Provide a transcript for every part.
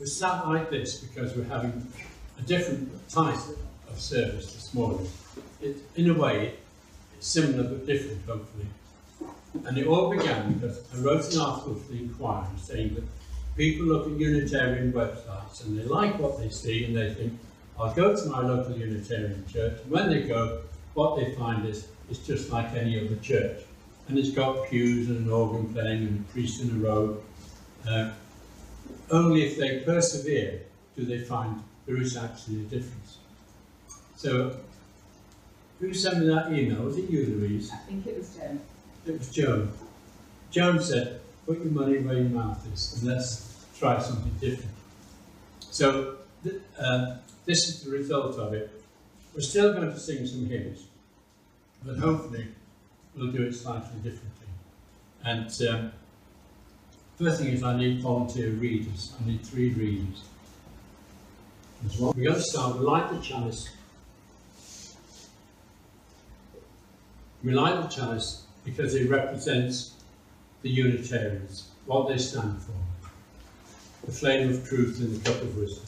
We're sat like this because we're having a different type of service this morning. In a way, it's similar but different, hopefully. And it all began because I wrote an article for the Inquirer saying that people look at Unitarian websites and they like what they see and they think, I'll go to my local Unitarian church. And when they go, what they find is it's just like any other church. And it's got pews and an organ playing and a priest in a robe. Only if they persevere do they find there is actually a difference. So, who sent me that email? Was it you, Louise? I think it was Joan. It was Joan. Joan said, put your money where your mouth is and let's try something different. So, this is the result of it. We're still going to sing some hymns, but hopefully we'll do it slightly differently. And first thing is I need volunteer readers. I need 3 readers. We're going to start with Light the Chalice. We light the chalice because it represents the Unitarians, what they stand for. The flame of truth in the cup of wisdom.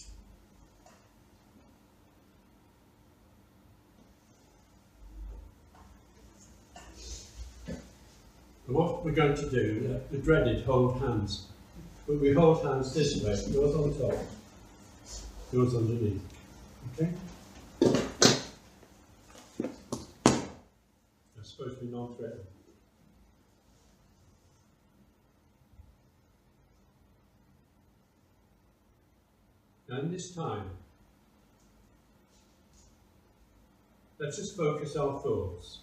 And what we're going to do, the dreaded hold hands. But we hold hands this way, yours on top, yours underneath. Okay? They're supposed to be non-threatening. Now in this time, let's just focus our thoughts.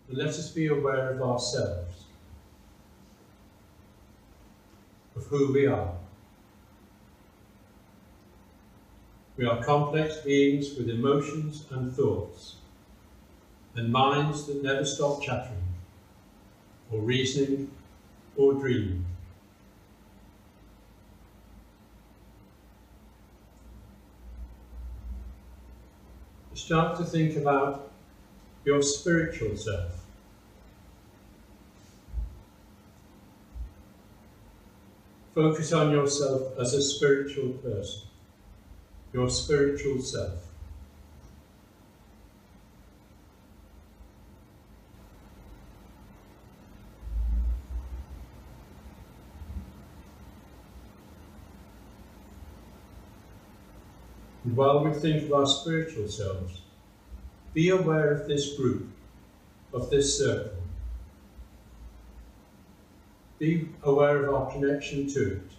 And let us be aware of ourselves, of who we are. We are complex beings with emotions and thoughts, and minds that never stop chattering, or reasoning, or dreaming. Start to think about your spiritual self. Focus on yourself as a spiritual person, your spiritual self. And while we think of our spiritual selves, be aware of this group, of this circle. Be aware of our connection to it.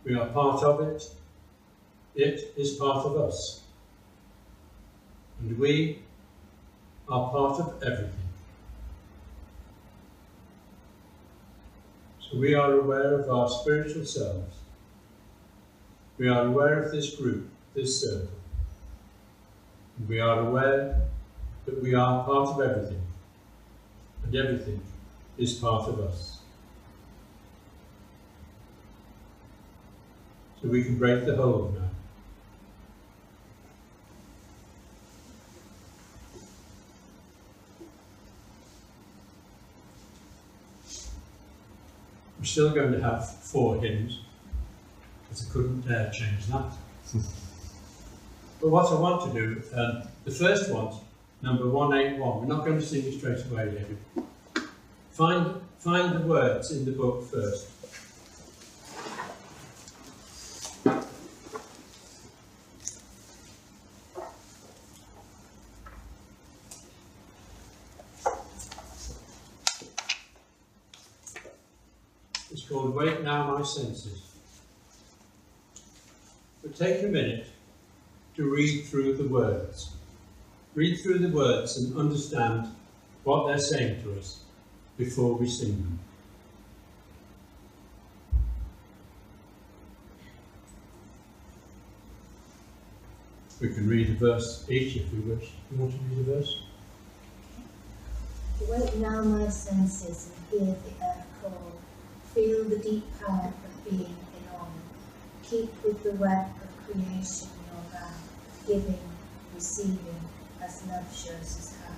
We are part of it. It is part of us. And we are part of everything. So we are aware of our spiritual selves. We are aware of this group, this circle. And we are aware that we are part of everything. And everything is part of us. So we can break the hold now. We're still going to have 4 hymns, because I couldn't dare change that. But what I want to do, the first one's number 181. We're not going to sing it straight away, David. Find the words in the book first. It's called Wake Now My Senses. But take a minute to read through the words. Read through the words and understand what they're saying to us before we sing them. We can read a verse each if we wish. You want to read a verse? Wake now my senses and hear the earth call. Feel the deep power of being in awe. Keep with the web of creation your vow, giving, receiving, as love shows us how.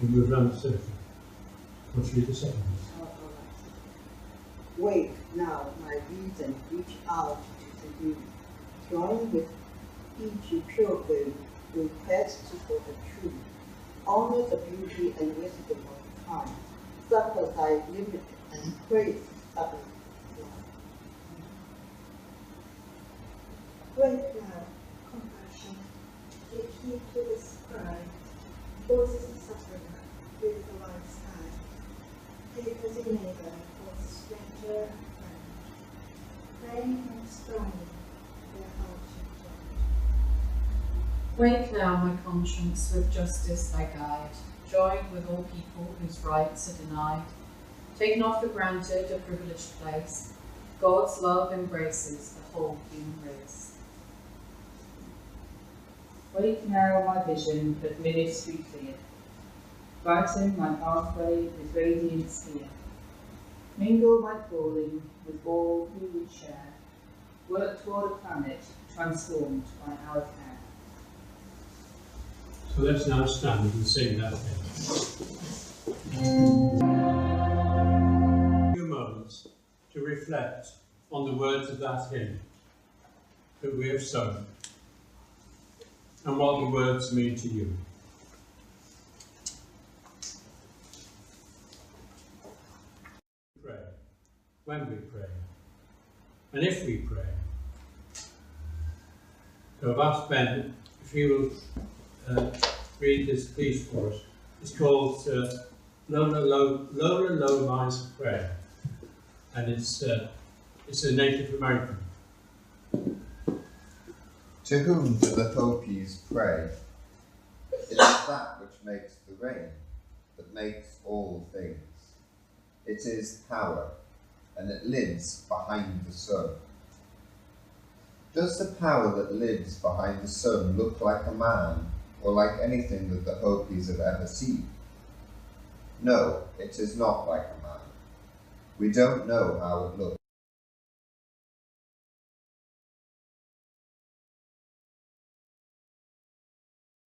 Should we move around the circle? Want to read the second verse? Wake now, my reason, reach out to you. Join with each pilgrim who quest for the truth. Honor the beauty and wisdom of time. Suffer thy limit and praise stubborn love. Wake now, compassion, give heed to this cry, voices of suffering, with the light sky. Take as a neighbour, both stranger and friend, praying and striving, their hearts should join. Wake now, my conscience, with justice thy guide. Join with all people whose rights are denied. Take not for granted a privileged place. God's love embraces the whole human race. Wake now, my vision, but ministry clear. Brighten my pathway with radiance here. Mingle my calling with all who would share. Work toward a planet transformed by our care. So let's now stand and sing that hymn. A few moments to reflect on the words of that hymn that we have sung and what the words mean to you. Pray, when we pray, and if we pray. So I've asked Ben if he will read this piece for us. It's called Lola Lomi's Prayer, and it's a Native American. To whom do the Hopis pray? It is that which makes the rain, that makes all things. It is power, and it lives behind the sun. Does the power that lives behind the sun look like a man, or like anything that the Hopis have ever seen? No, it is not like a man. We don't know how it looks.